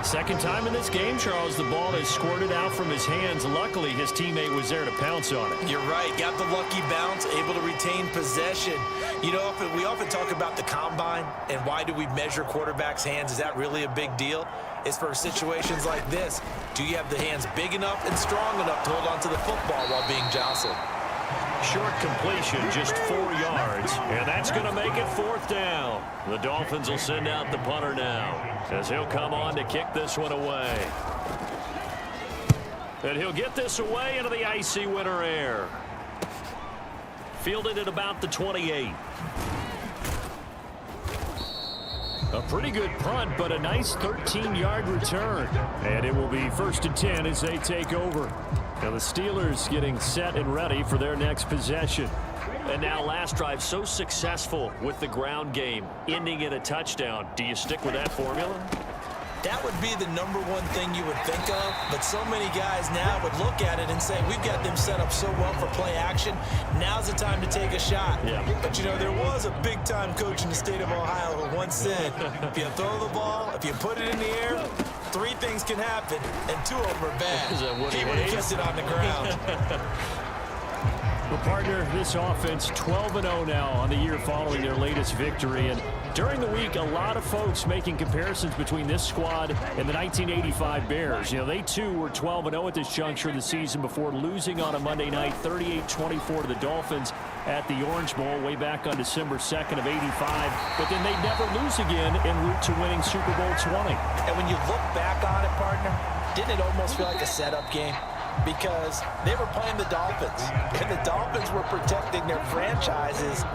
Second time in this game, Charles, the ball has squirted out from his hands. Luckily, his teammate was there to pounce on it. You're right. Got the lucky bounce, able to retain possession. You know, we often talk about the combine and why do we measure quarterbacks' hands. Is that really a big deal? It's for situations like this. Do you have the hands big enough and strong enough to hold on to the football while being jostled? Short completion, just 4 yards, and that's going to make it 4th down. The Dolphins will send out the punter now as he'll come on to kick this one away. And he'll get this away into the icy winter air. Fielded at about the 28. A pretty good punt, but a nice 13-yard return. And it will be 1st and 10 as they take over. Now the Steelers getting set and ready for their next possession. And now last drive so successful with the ground game, ending in a touchdown. Do you stick with that formula? That would be the number one thing you would think of, but so many guys now would look at it and say, we've got them set up so well for play action. Now's the time to take a shot. Yeah. But, you know, there was a big-time coach in the state of Ohio who once said, if you throw the ball, if you put it in the air, 3 things can happen, and 2 of them are bad. Is that what he He would have hates? kissed it on the ground. Well, partner, this offense 12-0 now on the year following their latest victory. And during the week, a lot of folks making comparisons between this squad and the 1985 Bears. You know, they too were 12-0 at this juncture of the season before losing on a Monday night 38-24 to the Dolphins at the Orange Bowl way back on December 2nd of 85. But then they'd never lose again en route to winning Super Bowl 20. And when you look back on it, partner, didn't it almost feel like a setup game? Because they were playing the Dolphins, and the Dolphins were protecting their franchise's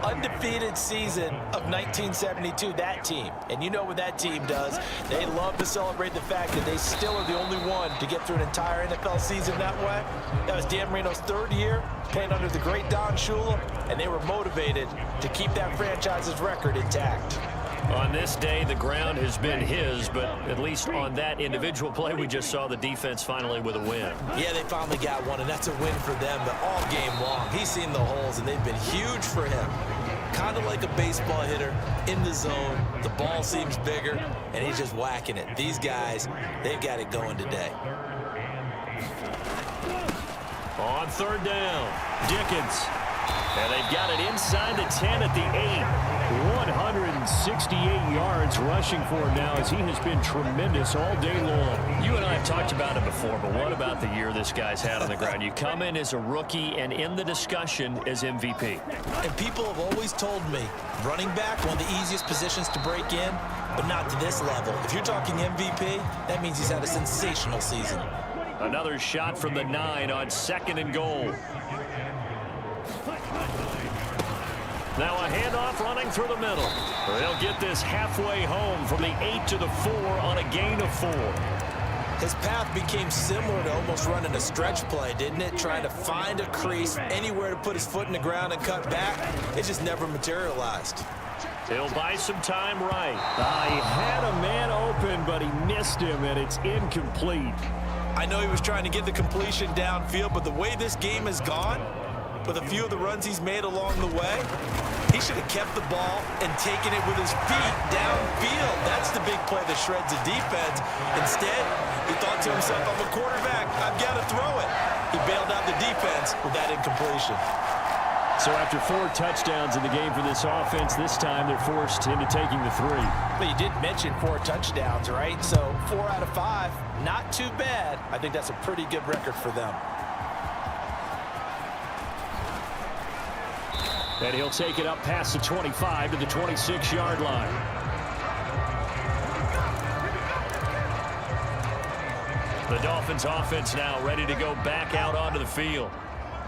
undefeated season of 1972, that team. And you know what that team does. They love to celebrate the fact that they still are the only one to get through an entire NFL season that way. That was Dan Marino's 3rd year, playing under the great Don Shula, and they were motivated to keep that franchise's record intact. On this day, the ground has been his, but at least on that individual play, we just saw the defense finally with a win. Yeah, they finally got one, and that's a win for them, but all game long, he's seen the holes, and they've been huge for him. Kind of like a baseball hitter in the zone. The ball seems bigger, and he's just whacking it. These guys, they've got it going today. On 3rd down, Dickens. And they've got it inside the 10 at the 8. 168 yards rushing for him now as he has been tremendous all day long. You and I have talked about it before, but what about the year this guy's had on the ground? You come in as a rookie and in the discussion as MVP. And people have always told me, running back, one of the easiest positions to break in, but not to this level. If you're talking MVP, that means he's had a sensational season. Another shot from the 9 on 2nd and goal. Now a handoff running through the middle. They'll get this halfway home from the 8 to the 4 on a gain of 4. His path became similar to almost running a stretch play, didn't it? Trying to find a crease, anywhere to put his foot in the ground and cut back. It just never materialized. He'll buy some time right. He had a man open, but he missed him, and it's incomplete. I know he was trying to get the completion downfield, but the way this game has gone, with a few of the runs he's made along the way, He should have kept the ball and taken it with his feet downfield. That's the big play that shreds the defense. Instead, he thought to himself, I'm a quarterback, I've got to throw it. He bailed out the defense with that incompletion. So after 4 touchdowns in the game for this offense, this time they're forced into taking the 3. But you did mention 4 touchdowns, right? So 4 out of 5, not too bad. I think that's a pretty good record for them. And he'll take it up past the 25 to the 26-yard line. The Dolphins offense now ready to go back out onto the field.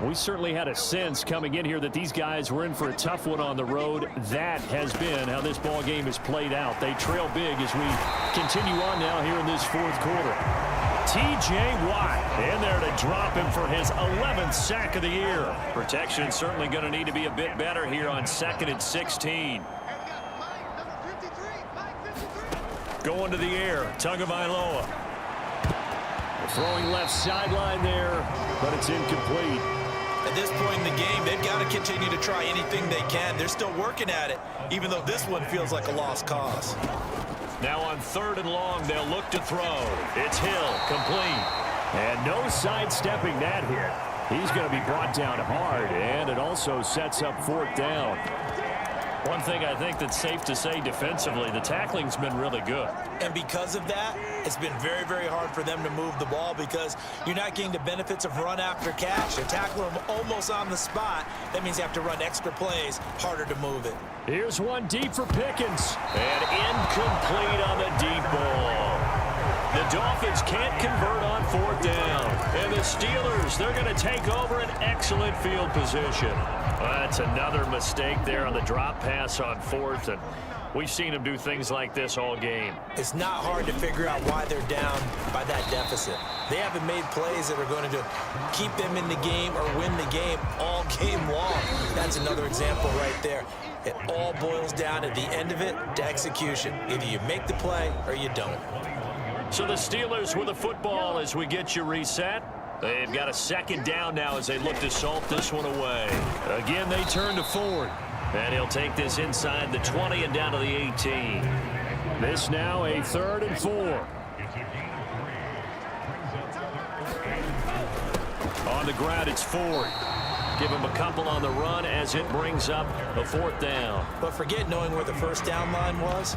We certainly had a sense coming in here that these guys were in for a tough one on the road. That has been how this ball game has played out. They trail big as we continue on now here in this 4th quarter. T.J. Watt in there to drop him for his 11th sack of the year. Protection certainly going to need to be a bit better here on 2nd and 16. Going to the air, Tagovailoa. Throwing left sideline there, but it's incomplete. At this point in the game, they've got to continue to try anything they can. They're still working at it, even though this one feels like a lost cause. Now on 3rd and long, they'll look to throw. It's Hill, complete. And no sidestepping that hit. He's going to be brought down hard, and it also sets up 4th down. One thing I think that's safe to say defensively, the tackling's been really good. And because of that, it's been very, very hard for them to move the ball because you're not getting the benefits of run after catch. They tackle them almost on the spot. That means you have to run extra plays, harder to move it. Here's one deep for Pickens. And incomplete on the deep ball. The Dolphins can't convert on 4th down. And the Steelers, they're going to take over an excellent field position. That's another mistake there on the drop pass on 4th. And we've seen them do things like this all game. It's not hard to figure out why they're down by that deficit. They haven't made plays that are going to keep them in the game or win the game all game long. That's another example right there. It all boils down at the end of it to execution. Either you make the play or you don't. So the Steelers with the football as we get you reset. They've got a 2nd down now as they look to salt this one away. Again, they turn to Ford. And he'll take this inside the 20 and down to the 18. This now a 3rd and 4. On the ground, it's Ford. Give him a couple on the run as it brings up a 4th down. But forget knowing where the 1st down line was.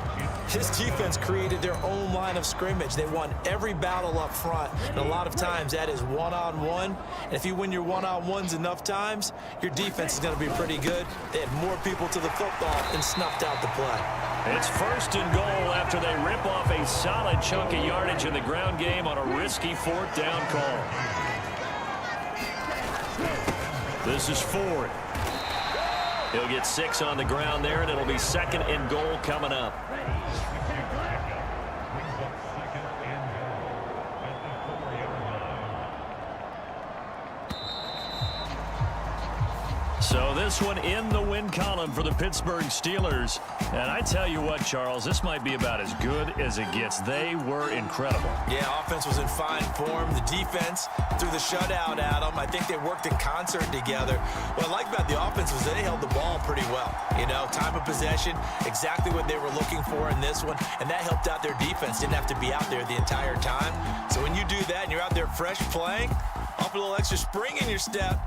This defense created their own line of scrimmage. They won every battle up front, and a lot of times that is one-on-one. And if you win your one-on-ones enough times, your defense is going to be pretty good. They had more people to the football and snuffed out the play. It's 1st and goal after they rip off a solid chunk of yardage in the ground game on a risky 4th down call. This is Ford. He'll get 6 on the ground there, and it'll be 2nd and goal coming up. So this one in the win column for the Pittsburgh Steelers. And I tell you what, Charles, this might be about as good as it gets. They were incredible. Yeah, offense was in fine form. The defense threw the shutout at them. I think they worked in concert together. What I like about the offense was they held the ball pretty well. You know, time of possession, exactly what they were looking for in this one. And that helped out their defense. Didn't have to be out there the entire time. So when you do that and you're out there fresh playing, up a little extra spring in your step,